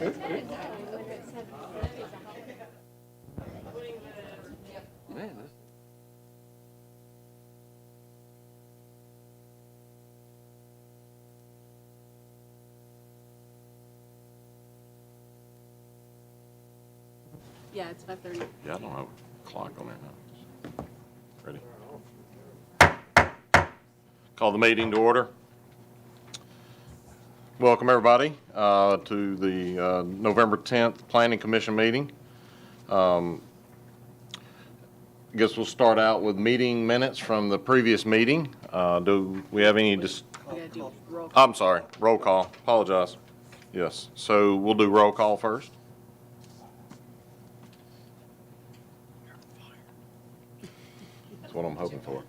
Yeah, it's 5:30. Yeah, I don't have a clock on there now. Ready? Call the meeting to order. Welcome, everybody, to the November 10th Planning Commission meeting. I guess we'll start out with meeting minutes from the previous meeting. Do we have any? We gotta do roll call. I'm sorry, roll call. Apologize. Yes, so we'll do roll call first. That's what I'm hoping for.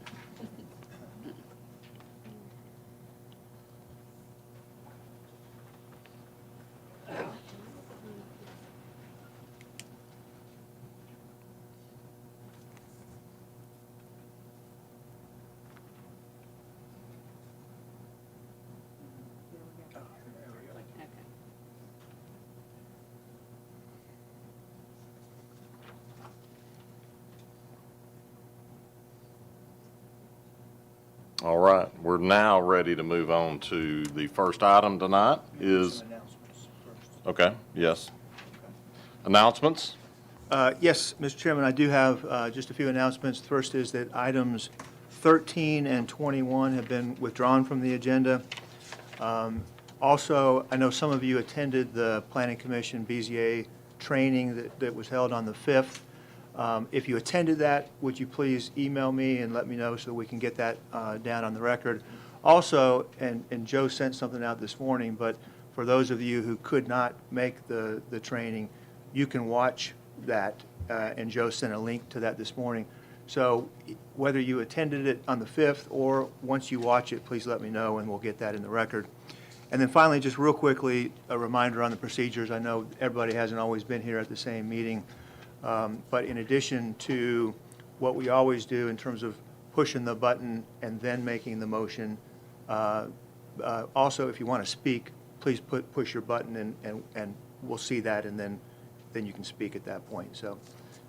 All right, we're now ready to move on to the first item tonight is, okay, yes. Announcements? Yes, Mr. Chairman, I do have just a few announcements. The first is that items 13 and 21 have been withdrawn from the agenda. Also, I know some of you attended the Planning Commission BZA training that was held on the 5th. If you attended that, would you please email me and let me know so we can get that down on the record? Also, and Joe sent something out this morning, but for those of you who could not make the training, you can watch that, and Joe sent a link to that this morning. So whether you attended it on the 5th or once you watch it, please let me know and we'll get that in the record. And then finally, just real quickly, a reminder on the procedures. I know everybody hasn't always been here at the same meeting. But in addition to what we always do in terms of pushing the button and then making the motion, also if you want to speak, please push your button and we'll see that, and then you can speak at that point. So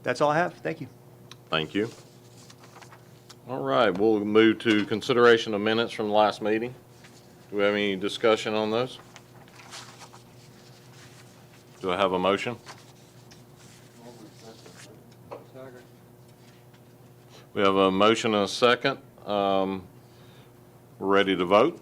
that's all I have. Thank you. Thank you. All right, we'll move to consideration of minutes from the last meeting. Do we have any discussion on those? Do I have a motion? We have a motion and a second. We're ready to vote.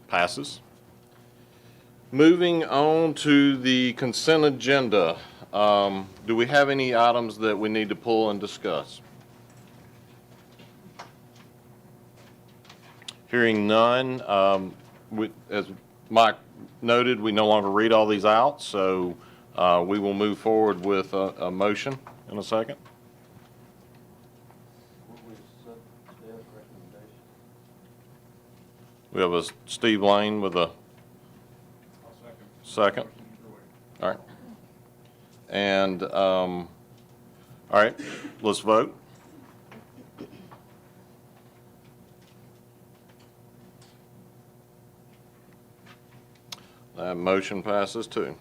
Passes. Moving on to the consent agenda. Do we have any items that we need to pull and discuss? Hearing none. As Mike noted, we no longer read all these out, so we will move forward with a motion in a second. We have a Steve Lane with a second. All right. And all right, let's vote. That motion passes too.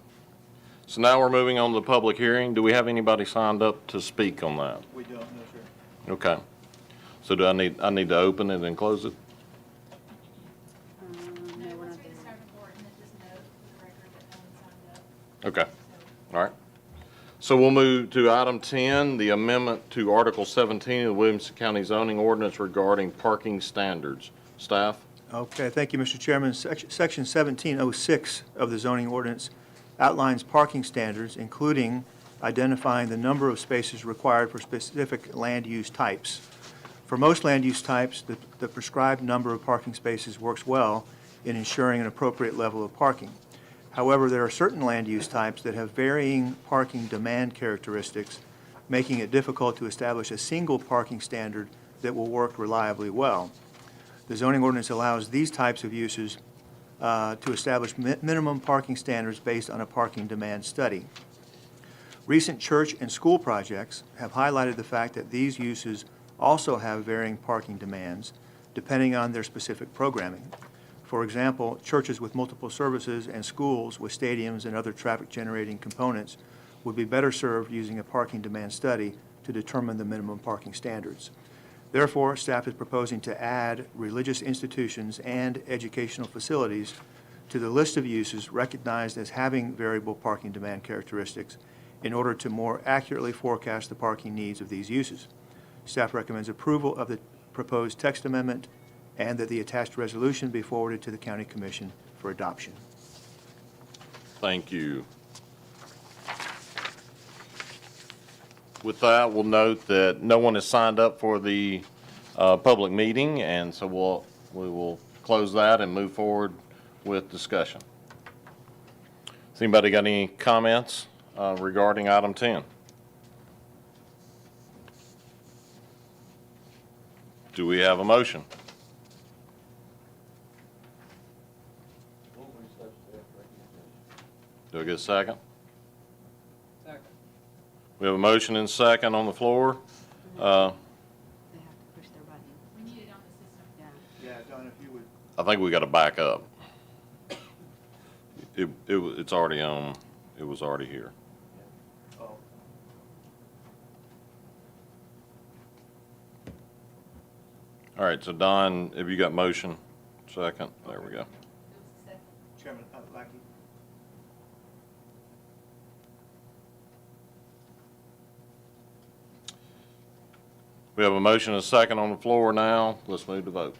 So now we're moving on to the public hearing. Do we have anybody signed up to speak on that? We don't, no, sir. Okay. So do I need to open it and close it? No, we're not there. Okay. All right. So we'll move to item 10, the amendment to Article 17 of the Williamson County zoning ordinance regarding parking standards. Staff? Okay, thank you, Mr. Chairman. Section 1706 of the zoning ordinance outlines parking standards, including identifying the number of spaces required for specific land use types. For most land use types, the prescribed number of parking spaces works well in ensuring an appropriate level of parking. However, there are certain land use types that have varying parking demand characteristics, making it difficult to establish a single parking standard that will work reliably well. The zoning ordinance allows these types of uses to establish minimum parking standards based on a parking demand study. Recent church and school projects have highlighted the fact that these uses also have varying parking demands depending on their specific programming. For example, churches with multiple services and schools with stadiums and other traffic-generating components would be better served using a parking demand study to determine the minimum parking standards. Therefore, staff is proposing to add religious institutions and educational facilities to the list of uses recognized as having variable parking demand characteristics in order to more accurately forecast the parking needs of these uses. Staff recommends approval of the proposed text amendment and that the attached resolution be forwarded to the County Commission for adoption. Thank you. With that, we'll note that no one has signed up for the public meeting, and so we will close that and move forward with discussion. Has anybody got any comments regarding item 10? Do we have a motion? Do I get a second? Second. We have a motion and second on the floor. They have to push their button. We need it on the system. Yeah. Yeah, Don, if you would. I think we got to back up. It's already on. It was already here. Oh. All right, so Don, have you got motion? Second, there we go. It was a second. Chairman Lackey. We have a motion and a second on the floor now. Let's move to vote.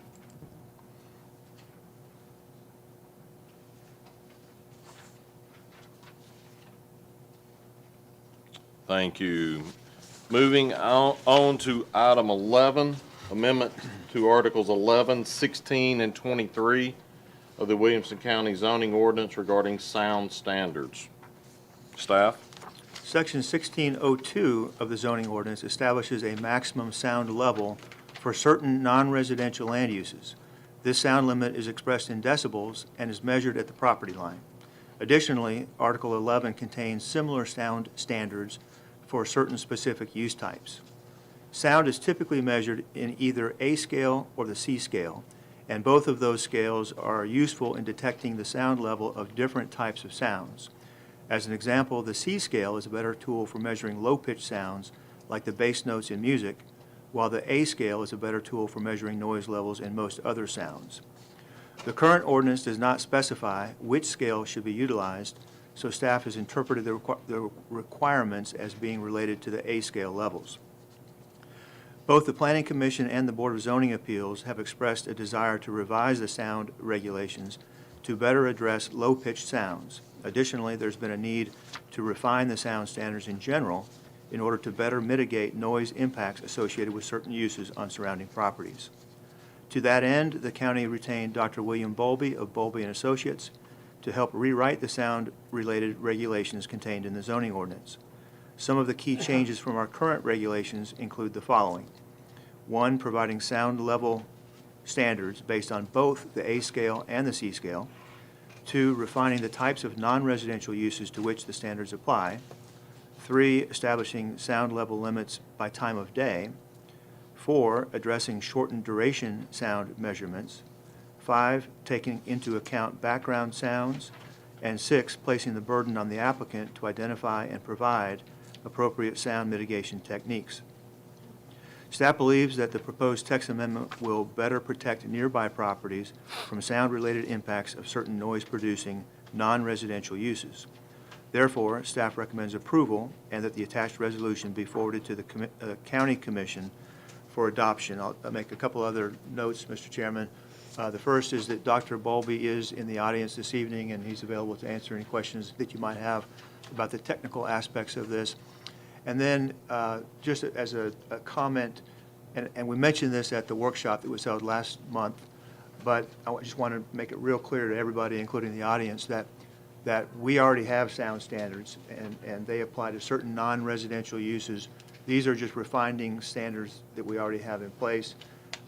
Thank you. Moving on to item 11, amendment to Articles 11, 16, and 23 of the Williamson County zoning ordinance regarding sound standards. Staff? Section 1602 of the zoning ordinance establishes a maximum sound level for certain non-residential land uses. This sound limit is expressed in decibels and is measured at the property line. Additionally, Article 11 contains similar sound standards for certain specific use types. Sound is typically measured in either A scale or the C scale, and both of those scales are useful in detecting the sound level of different types of sounds. As an example, the C scale is a better tool for measuring low-pitched sounds like the bass notes in music, while the A scale is a better tool for measuring noise levels in most other sounds. The current ordinance does not specify which scale should be utilized, so staff has interpreted the requirements as being related to the A scale levels. Both the Planning Commission and the Board of Zoning Appeals have expressed a desire to revise the sound regulations to better address low-pitched sounds. Additionally, there's been a need to refine the sound standards in general in order to better mitigate noise impacts associated with certain uses on surrounding properties. To that end, the county retained Dr. William Bowlby of Bowlby & Associates to help rewrite the sound-related regulations contained in the zoning ordinance. Some of the key changes from our current regulations include the following. 1, providing sound level standards based on both the A scale and the C scale. 2, refining the types of non-residential uses to which the standards apply. 3, establishing sound level limits by time of day. 4, addressing shortened duration sound measurements. 5, taking into account background sounds. And 6, placing the burden on the applicant to identify and provide appropriate sound mitigation techniques. Staff believes that the proposed text amendment will better protect nearby properties from sound-related impacts of certain noise-producing non-residential uses. Therefore, staff recommends approval and that the attached resolution be forwarded to the County Commission for adoption. I'll make a couple other notes, Mr. Chairman. The first is that Dr. Bowlby is in the audience this evening, and he's available to answer any questions that you might have about the technical aspects of this. And then, just as a comment, and we mentioned this at the workshop that was held last month, but I just want to make it real clear to everybody, including the audience, that we already have sound standards, and they apply to certain non-residential uses. These are just refining standards that we already have in place,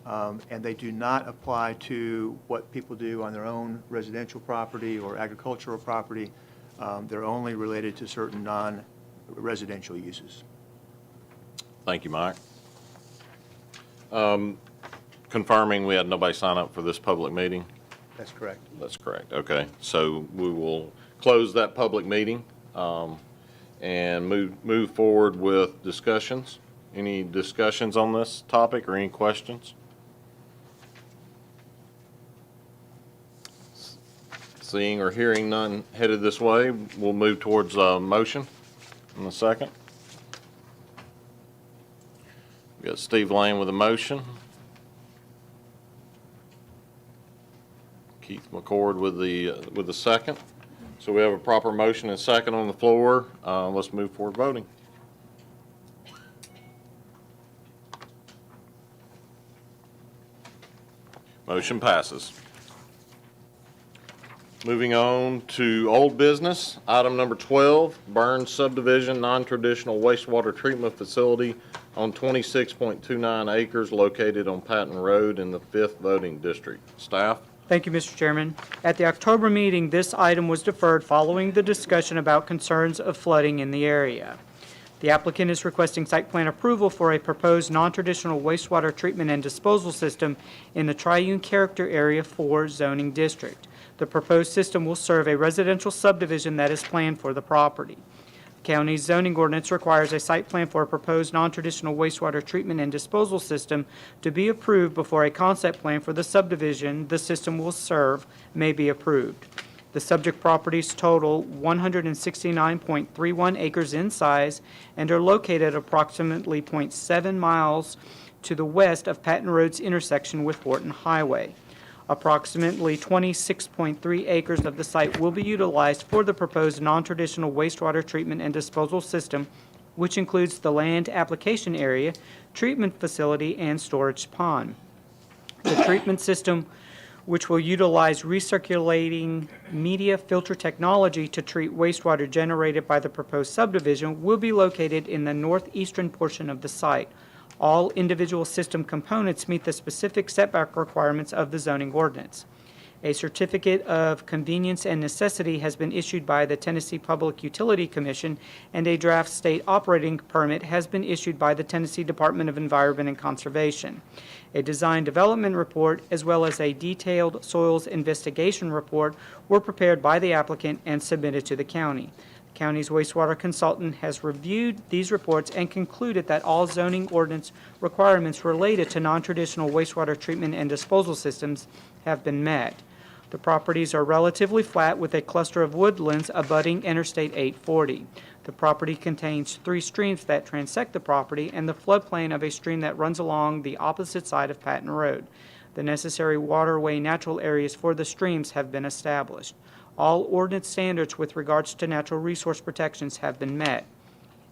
and they do not apply to what people do on their own residential property or agricultural property. They're only related to certain residential uses. Thank you, Mike. Confirming we had nobody sign up for this public meeting? That's correct. That's correct, okay. So we will close that public meeting and move forward with discussions. Any discussions on this topic or any questions? Seeing or hearing none headed this way, we'll move towards a motion in a second. We got Steve Lane with a motion. Keith McCord with the second. So we have a proper motion and second on the floor. Let's move forward voting. Motion passes. Moving on to old business, item number 12, Burns Subdivision, non-traditional wastewater treatment facility on 26.29 acres located on Patton Road in the 5th voting district. Staff? Thank you, Mr. Chairman. At the October meeting, this item was deferred following the discussion about concerns of flooding in the area. The applicant is requesting site plan approval for a proposed non-traditional wastewater treatment and disposal system in the Triune Character Area 4 zoning district. The proposed system will serve a residential subdivision that is planned for the property. The county's zoning ordinance requires a site plan for a proposed non-traditional wastewater treatment and disposal system to be approved before a concept plan for the subdivision the system will serve may be approved. The subject properties total 169.31 acres in size and are located approximately 0.7 miles to the west of Patton Road's intersection with Horton Highway. Approximately 26.3 acres of the site will be utilized for the proposed non-traditional wastewater treatment and disposal system, which includes the land application area, treatment facility, and storage pond. The treatment system, which will utilize recirculating media filter technology to treat wastewater generated by the proposed subdivision, will be located in the northeastern portion of the site. All individual system components meet the specific setback requirements of the zoning ordinance. A certificate of convenience and necessity has been issued by the Tennessee Public Utility Commission, and a draft state operating permit has been issued by the Tennessee Department of Environment and Conservation. A design development report, as well as a detailed soils investigation report, were prepared by the applicant and submitted to the county. The county's wastewater consultant has reviewed these reports and concluded that all zoning ordinance requirements related to non-traditional wastewater treatment and disposal systems have been met. The properties are relatively flat with a cluster of woodlands abutting Interstate 840. The property contains 3 streams that transect the property and the floodplain of a stream that runs along the opposite side of Patton Road. The necessary waterway natural areas for the streams have been established. All ordinance standards with regards to natural resource protections have been met.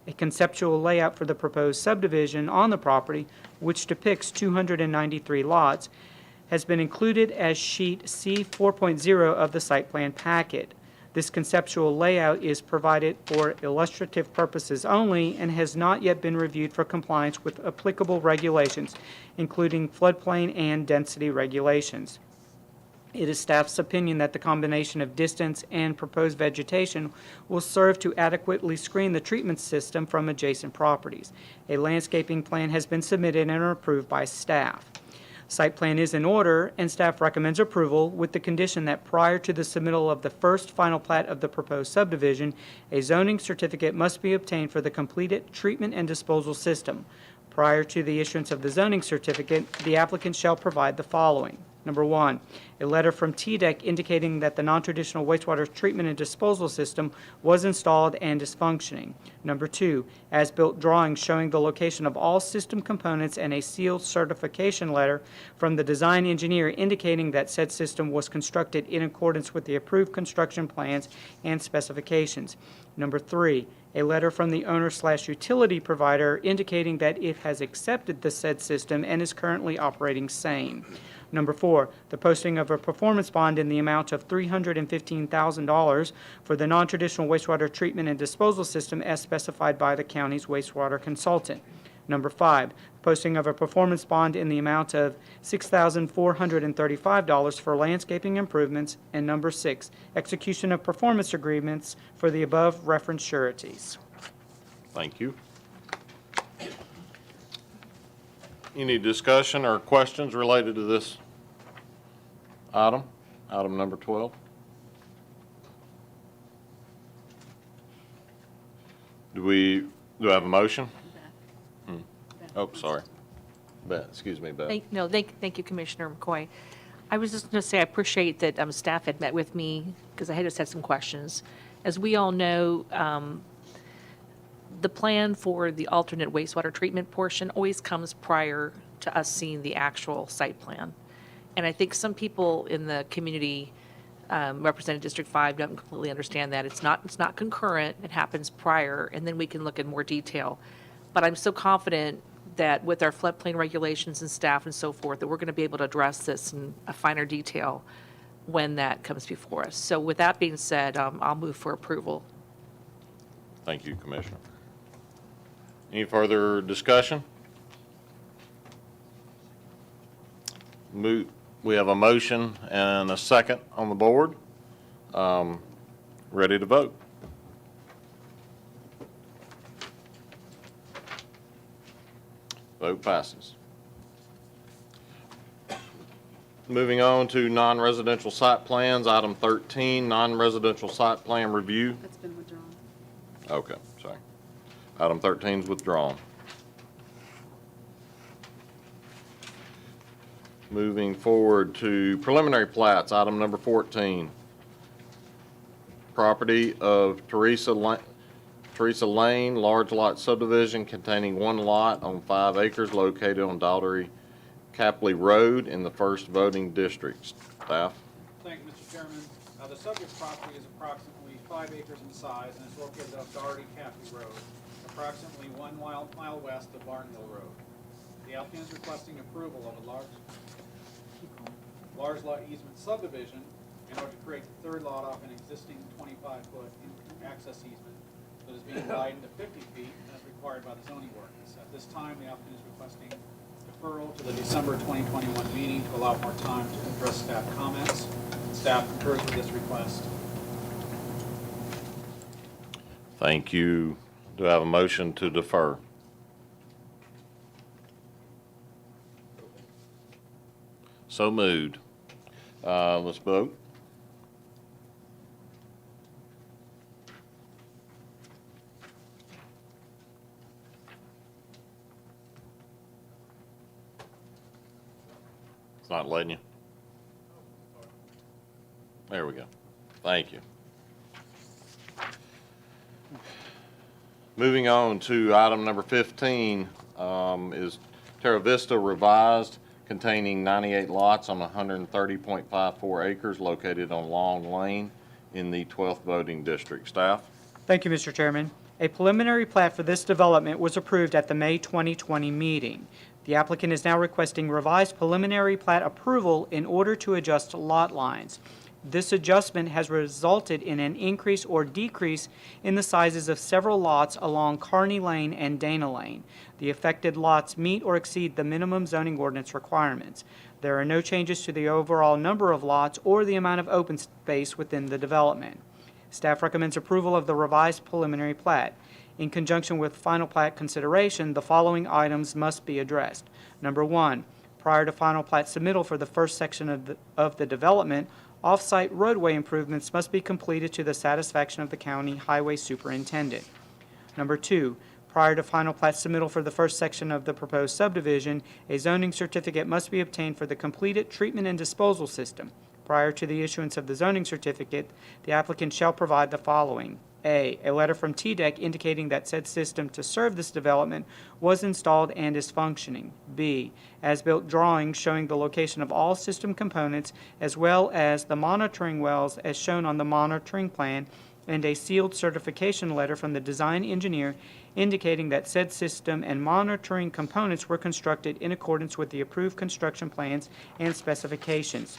A conceptual layout for the proposed subdivision on the property, which depicts 293 lots, has been included as sheet C 4.0 of the site plan packet. This conceptual layout is provided for illustrative purposes only and has not yet been reviewed for compliance with applicable regulations, including floodplain and density regulations. It is staff's opinion that the combination of distance and proposed vegetation will serve to adequately screen the treatment system from adjacent properties. A landscaping plan has been submitted and approved by staff. Site plan is in order, and staff recommends approval with the condition that prior to the submittal of the first final plat of the proposed subdivision, a zoning certificate must be obtained for the completed treatment and disposal system. Prior to the issuance of the zoning certificate, the applicant shall provide the following. Number 1, a letter from TDEC indicating that the non-traditional wastewater treatment and disposal system was installed and is functioning. Number 2, as-built drawings showing the location of all system components and a sealed certification letter from the design engineer indicating that said system was constructed in accordance with the approved construction plans and specifications. Number 3, a letter from the owner/utility provider indicating that it has accepted the said system and is currently operating sane. Number 4, the posting of a performance bond in the amount of $315,000 for the non-traditional wastewater treatment and disposal system as specified by the county's wastewater consultant. Number 5, posting of a performance bond in the amount of $6,435 for landscaping improvements. And number 6, execution of performance agreements for the above referenced sureties. Thank you. Any discussion or questions related to this item, item number 12? Do I have a motion? Beth. Oh, sorry. Beth, excuse me, Beth. Thank you, Commissioner McCoy. I was just going to say, I appreciate that staff had met with me, because I had just had some questions. As we all know, the plan for the alternate wastewater treatment portion always comes prior to us seeing the actual site plan. And I think some people in the community represented District 5 don't completely understand that. It's not concurrent, it happens prior, and then we can look in more detail. But I'm so confident that with our floodplain regulations and staff and so forth, that we're going to be able to address this in a finer detail when that comes before us. So with that being said, I'll move for approval. Thank you, Commissioner. Any further discussion? We have a motion and a second on the board. Ready to vote. Vote passes. Moving on to non-residential site plans, item 13, non-residential site plan review. That's been withdrawn. Okay, sorry. Item 13 is withdrawn. Moving forward to preliminary plats, item number 14. Property of Teresa Lane, large lot subdivision containing one lot on 5 acres located on Daugherty Capley Road in the first voting district. Staff? Thank you, Mr. Chairman. The subject property is approximately 5 acres in size and is located off Daugherty Capley Road, approximately 1 mile west of Barnhill Road. The applicant is requesting approval of a large lot easement subdivision in order to create the third lot off an existing 25-foot access easement that is being widened to 50 feet as required by the zoning ordinance. At this time, the applicant is requesting deferral to the December 2021 meeting to allow more time to address staff comments. Staff concurs with this request. Thank you. Do I have a motion to defer? So moved. Let's vote. It's not letting you. There we go. Thank you. Moving on to item number 15 is Terra Vista revised, containing 98 lots on 130.54 acres located on Long Lane in the 12th voting district. Staff? Thank you, Mr. Chairman. A preliminary plat for this development was approved at the May 2020 meeting. The applicant is now requesting revised preliminary plat approval in order to adjust lot lines. This adjustment has resulted in an increase or decrease in the sizes of several lots along Kearney Lane and Dana Lane. The affected lots meet or exceed the minimum zoning ordinance requirements. There are no changes to the overall number of lots or the amount of open space within the development. Staff recommends approval of the revised preliminary plat. In conjunction with final plat consideration, the following items must be addressed. Number 1, prior to final plat submittal for the first section of the development, off-site roadway improvements must be completed to the satisfaction of the county highway superintendent. Number 2, prior to final plat submittal for the first section of the proposed subdivision, a zoning certificate must be obtained for the completed treatment and disposal system. Prior to the issuance of the zoning certificate, the applicant shall provide the following. A letter from TDEC indicating that said system to serve this development was installed and is functioning. B, as-built drawings showing the location of all system components as well as the monitoring wells as shown on the monitoring plan, and a sealed certification letter from the design engineer indicating that said system and monitoring components were constructed in accordance with the approved construction plans and specifications.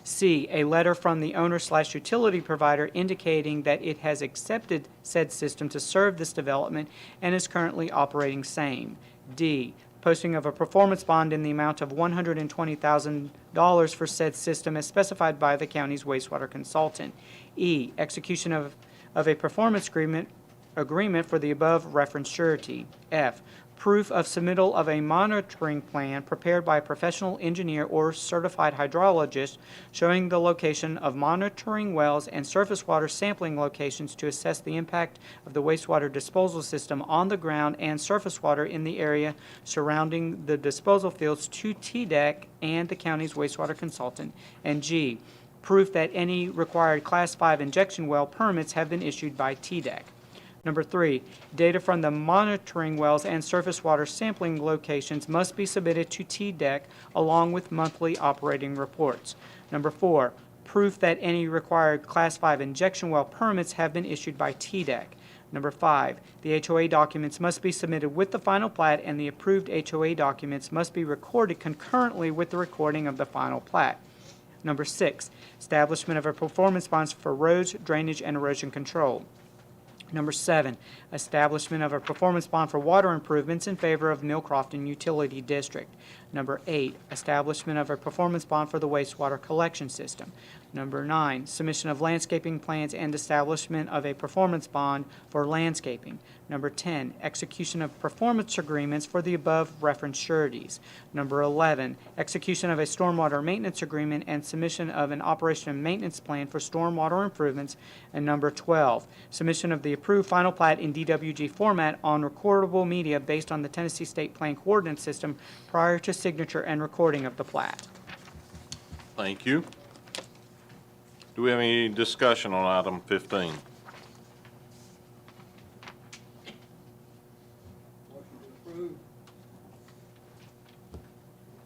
C, a letter from the owner/utility provider indicating that it has accepted said system to serve this development and is currently operating same. D, posting of a performance bond in the amount of $120,000 for said system as specified by the county's wastewater consultant. E, execution of a performance agreement agreement for the above referenced surety. F, proof of submittal of a monitoring plan prepared by a professional engineer or certified hydrologist showing the location of monitoring wells and surface water sampling locations to assess the impact of the wastewater disposal system on the ground and surface water in the area surrounding the disposal fields to TDEC and the county's wastewater consultant. And G, proof that any required Class 5 injection well permits have been issued by TDEC. Number 3, data from the monitoring wells and surface water sampling locations must be submitted to TDEC along with monthly operating reports. Number 4, proof that any required Class 5 injection well permits have been issued by TDEC. Number 5, the HOA documents must be submitted with the final plat, and the approved HOA documents must be recorded concurrently with the recording of the final plat. Number 6, establishment of a performance bond for roads, drainage, and erosion control. Number 7, establishment of a performance bond for water improvements in favor of Mill Crofton Utility District. Number 8, establishment of a performance bond for the wastewater collection system. Number 9, submission of landscaping plans and establishment of a performance bond for landscaping. Number 10, execution of performance agreements for the above referenced sureties. Number 11, execution of a stormwater maintenance agreement and submission of an operation and maintenance plan for stormwater improvements. And number 12, submission of the approved final plat in DWG format on recordable media based on the Tennessee State Plan Coordinate System prior to signature and recording of the plat. Thank you. Do we have any discussion on item 15?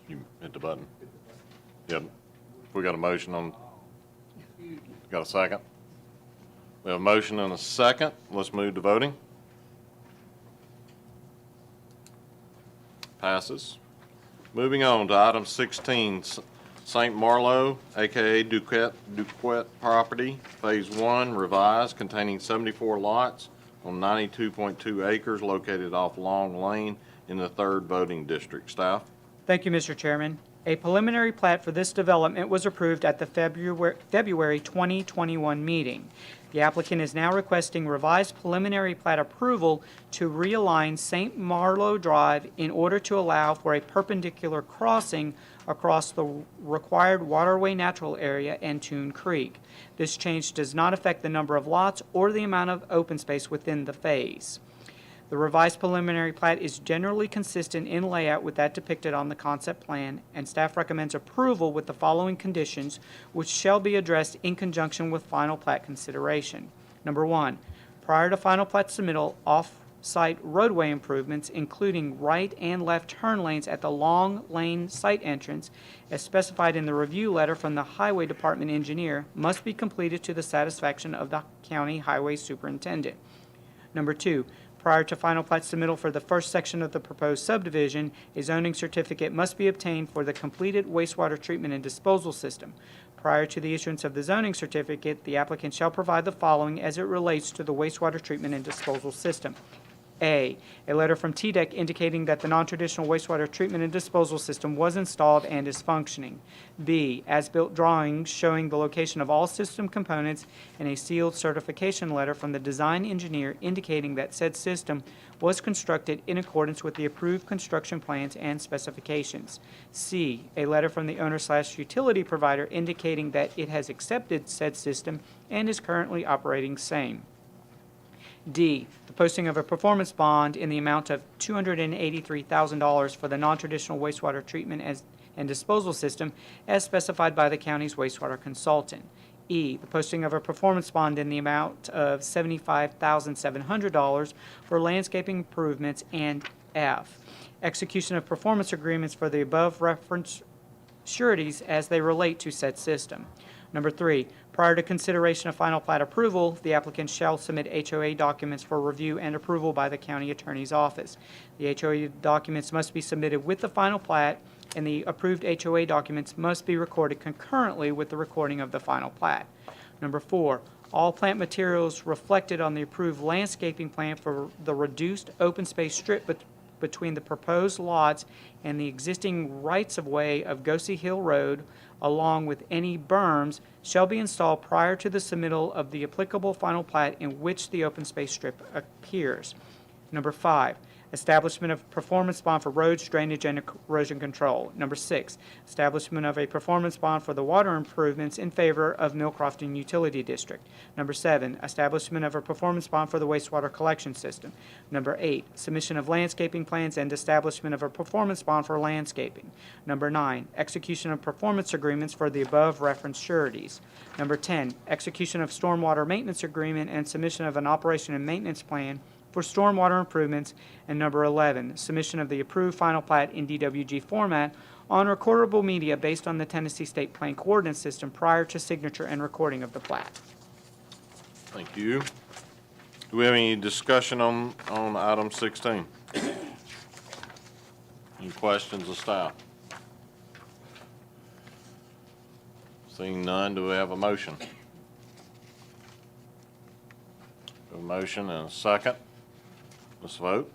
You hit the button? Yep. We got a motion on, got a second? We have a motion and a second. Let's move to voting. Passes. Moving on to item 16, St. Marlowe, AKA Duquette Property, Phase 1, revised, containing 74 lots on 92.2 acres located off Long Lane in the 3rd voting district. Staff? Thank you, Mr. Chairman. A preliminary plat for this development was approved at the February 2021 meeting. The applicant is now requesting revised preliminary plat approval to realign St. Marlowe Drive in order to allow for a perpendicular crossing across the required waterway natural area and Toon Creek. This change does not affect the number of lots or the amount of open space within the phase. The revised preliminary plat is generally consistent in layout with that depicted on the concept plan, and staff recommends approval with the following conditions, which shall be addressed in conjunction with final plat consideration. Number 1, prior to final plat submittal, off-site roadway improvements, including right and left turn lanes at the Long Lane site entrance, as specified in the review letter from the Highway Department engineer, must be completed to the satisfaction of the county highway superintendent. Number 2, prior to final plat submittal for the first section of the proposed subdivision, a zoning certificate must be obtained for the completed wastewater treatment and disposal system. Prior to the issuance of the zoning certificate, the applicant shall provide the following as it relates to the wastewater treatment and disposal system. A letter from TDEC indicating that the non-traditional wastewater treatment and disposal system was installed and is functioning. B, as-built drawings showing the location of all system components and a sealed certification letter from the design engineer indicating that said system was constructed in accordance with the approved construction plans and specifications. C, a letter from the owner/utility provider indicating that it has accepted said system and is currently operating same. D, the posting of a performance bond in the amount of $283,000 for the non-traditional wastewater treatment and disposal system as specified by the county's wastewater consultant. E, the posting of a performance bond in the amount of $75,700 for landscaping improvements. And F, execution of performance agreements for the above referenced sureties as they relate to said system. Number 3, prior to consideration of final plat approval, the applicant shall submit HOA documents for review and approval by the county attorney's office. The HOA documents must be submitted with the final plat, and the approved HOA documents must be recorded concurrently with the recording of the final plat. Number 4, all plant materials reflected on the approved landscaping plan for the reduced open space strip between the proposed lots and the existing rights-of-way of Gosey Hill Road, along with any berms, shall be installed prior to the submittal of the applicable final plat in which the open space strip appears. Number 5, establishment of performance bond for roads, drainage, and erosion control. Number 6, establishment of a performance bond for the water improvements in favor of Millcrofton Utility District. Number 7, establishment of a performance bond for the wastewater collection system. Number 8, submission of landscaping plans and establishment of a performance bond for landscaping. Number 9, execution of performance agreements for the above referenced sureties. Number 10, execution of stormwater maintenance agreement and submission of an operation and maintenance plan for stormwater improvements. And number 11, submission of the approved final plat in DWG format on recordable media based on the Tennessee State Plan Coordinate System prior to signature and recording of the plat. Thank you. Do we have any discussion on item 16? Any questions of staff? Seeing none, do we have a motion? A motion and a second. Let's vote.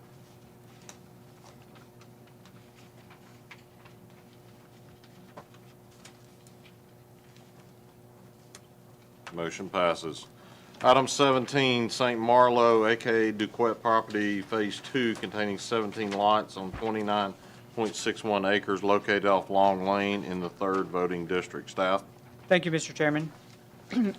Motion passes. Item 17, St. Marlowe, aka Duquette property, Phase 2, containing 17 lots on 29.61 acres located off Long Lane in the 3rd voting district. Staff? Thank you, Mr. Chairman.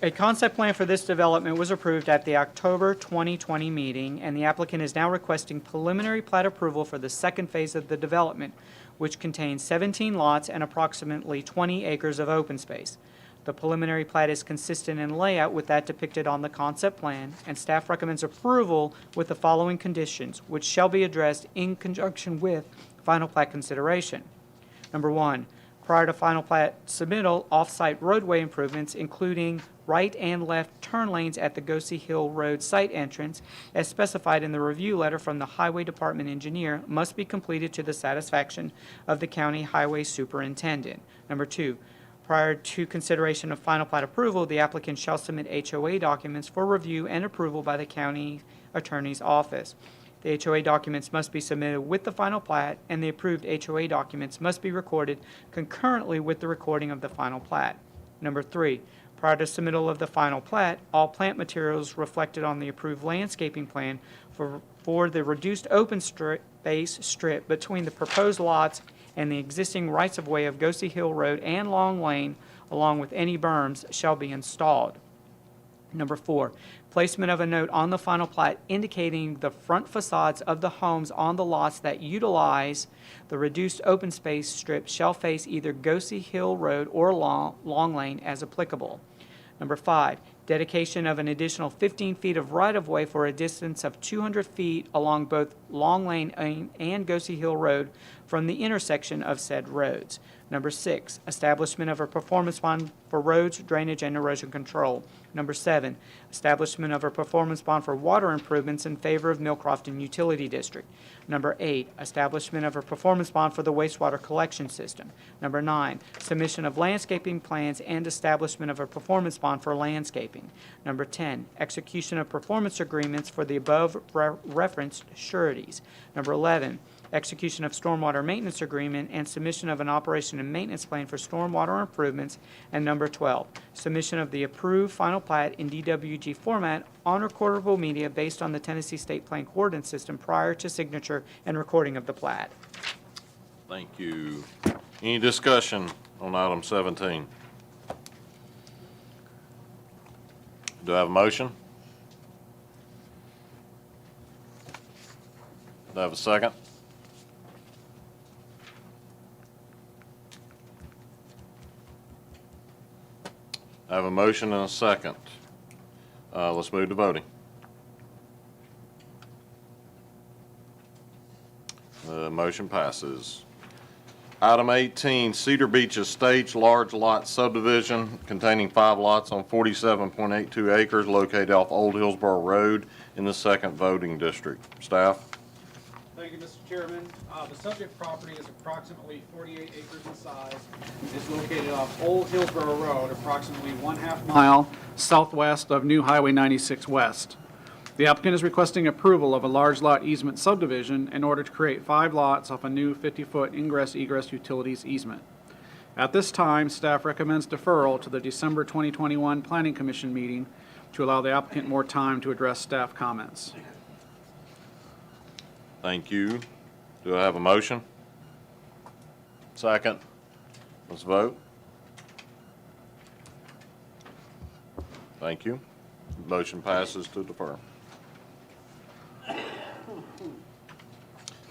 A concept plan for this development was approved at the October 2020 meeting, and the applicant is now requesting preliminary plat approval for the second phase of the development, which contains 17 lots and approximately 20 acres of open space. The preliminary plat is consistent in layout with that depicted on the concept plan, and staff recommends approval with the following conditions, which shall be addressed in conjunction with final plat consideration. Number 1, prior to final plat submittal, off-site roadway improvements, including right and left turn lanes at the Gosey Hill Road site entrance, as specified in the review letter from the Highway Department engineer, must be completed to the satisfaction of the county highway superintendent. Number 2, prior to consideration of final plat approval, the applicant shall submit HOA documents for review and approval by the county attorney's office. The HOA documents must be submitted with the final plat, and the approved HOA documents must be recorded concurrently with the recording of the final plat. Number 3, prior to submittal of the final plat, all plant materials reflected on the approved landscaping plan for the reduced open space strip between the proposed lots and the existing rights-of-way of Gosey Hill Road and Long Lane, along with any berms, shall be installed. Number 4, placement of a note on the final plat indicating the front facades of the homes on the lots that utilize the reduced open space strip shall face either Gosey Hill Road or Long Lane as applicable. Number 5, dedication of an additional 15 feet of right-of-way for a distance of 200 feet along both Long Lane and Gosey Hill Road from the intersection of said roads. Number 6, establishment of a performance bond for roads, drainage, and erosion control. Number 7, establishment of a performance bond for water improvements in favor of Millcrofton Utility District. Number 8, establishment of a performance bond for the wastewater collection system. Number 9, submission of landscaping plans and establishment of a performance bond for landscaping. Number 10, execution of performance agreements for the above referenced sureties. Number 11, execution of stormwater maintenance agreement and submission of an operation and maintenance plan for stormwater improvements. And number 12, submission of the approved final plat in DWG format on recordable media based on the Tennessee State Plan Coordinate System prior to signature and recording of the plat. Thank you. Any discussion on item 17? Do I have a motion? Do I have a second? I have a motion and a second. Let's move to voting. The motion passes. Item 18, Cedar Beach Estates, large lot subdivision containing 5 lots on 47.82 acres located off Old Hillsborough Road in the 2nd voting district. Staff? Thank you, Mr. Chairman. The subject property is approximately 48 acres in size. It's located off Old Hillsborough Road, approximately 1/2 mile southwest of New Highway 96 West. The applicant is requesting approval of a large lot easement subdivision in order to create 5 lots off a new 50-foot ingress-egress utilities easement. At this time, staff recommends deferral to the December 2021 Planning Commission meeting to allow the applicant more time to address staff comments. Thank you. Do I have a motion? Second. Let's vote. Thank you. Motion passes to defer.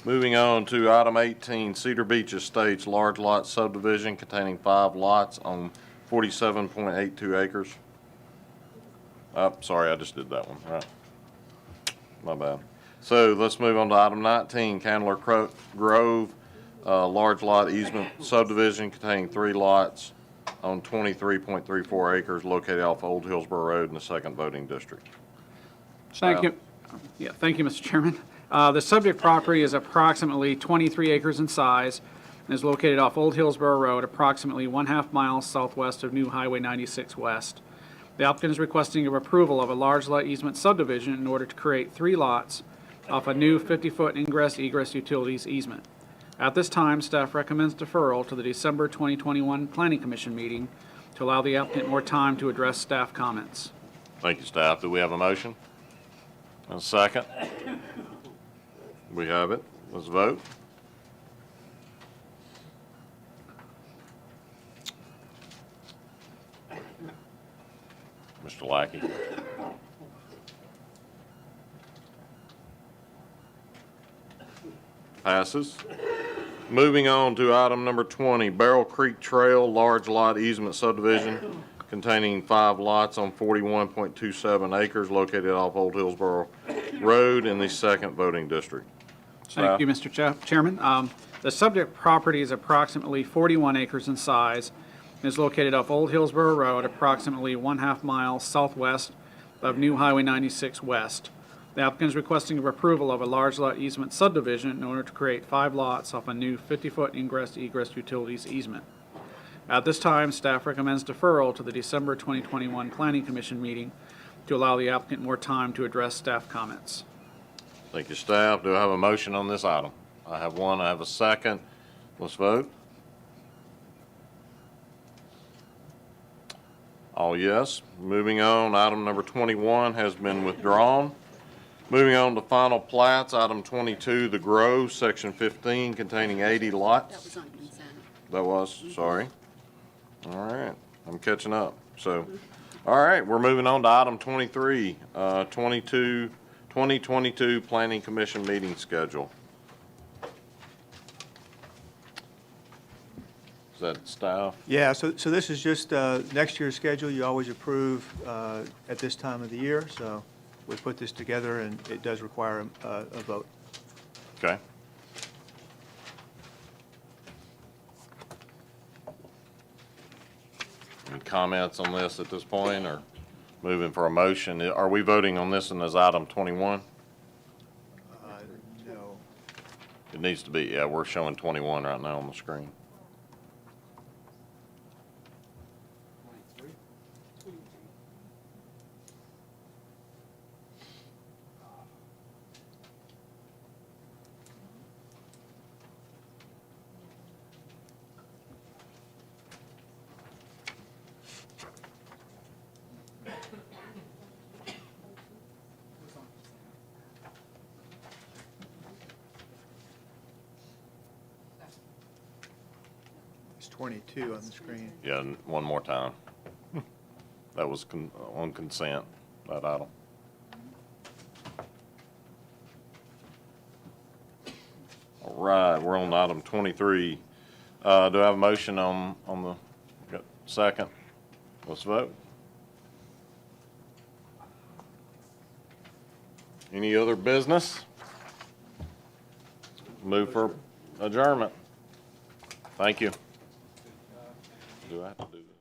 Moving on to item 18, Cedar Beach Estates, large lot subdivision containing 5 lots on 47.82 acres. Sorry, I just did that one, right. My bad. So let's move on to item 19, Candler Grove, large lot easement subdivision containing 3 lots on 23.34 acres located off Old Hillsborough Road in the 2nd voting district. Thank you. Yeah, thank you, Mr. Chairman. The subject property is approximately 23 acres in size and is located off Old Hillsborough Road, approximately 1/2 mile southwest of New Highway 96 West. The applicant is requesting approval of a large lot easement subdivision in order to create 3 lots off a new 50-foot ingress-egress utilities easement. At this time, staff recommends deferral to the December 2021 Planning Commission meeting to allow the applicant more time to address staff comments. Thank you, staff. Do we have a motion? A second? We have it. Let's vote. Mr. Lackey. Passes. Moving on to item number 20, Barrel Creek Trail, large lot easement subdivision containing 5 lots on 41.27 acres located off Old Hillsborough Road in the 2nd voting district. Thank you, Mr. Chairman. The subject property is approximately 41 acres in size and is located off Old Hillsborough Road, approximately 1/2 mile southwest of New Highway 96 West. The applicant is requesting approval of a large lot easement subdivision in order to create 5 lots off a new 50-foot ingress-egress utilities easement. At this time, staff recommends deferral to the December 2021 Planning Commission meeting to allow the applicant more time to address staff comments. Thank you, staff. Do I have a motion on this item? I have one. I have a second. Let's vote. All yes. Moving on, item number 21 has been withdrawn. Moving on to final plats, item 22, The Grove, section 15, containing 80 lots. That was on consent. That was, sorry. All right, I'm catching up. So, all right, we're moving on to item 23, 2022 Planning Commission meeting schedule. Is that staff? Yeah, so this is just next year's schedule. You always approve at this time of the year, so we put this together, and it does require a vote. Okay. Any comments on this at this point, or moving for a motion? Are we voting on this one as item 21? No. It needs to be, yeah, we're showing 21 right now on the screen. It's 22 on the screen. Yeah, one more time. That was on consent, that item. All right, we're on item 23. Do I have a motion on the second? Let's vote. Any other business? Move for adjournment. Thank you. Do I have to do this?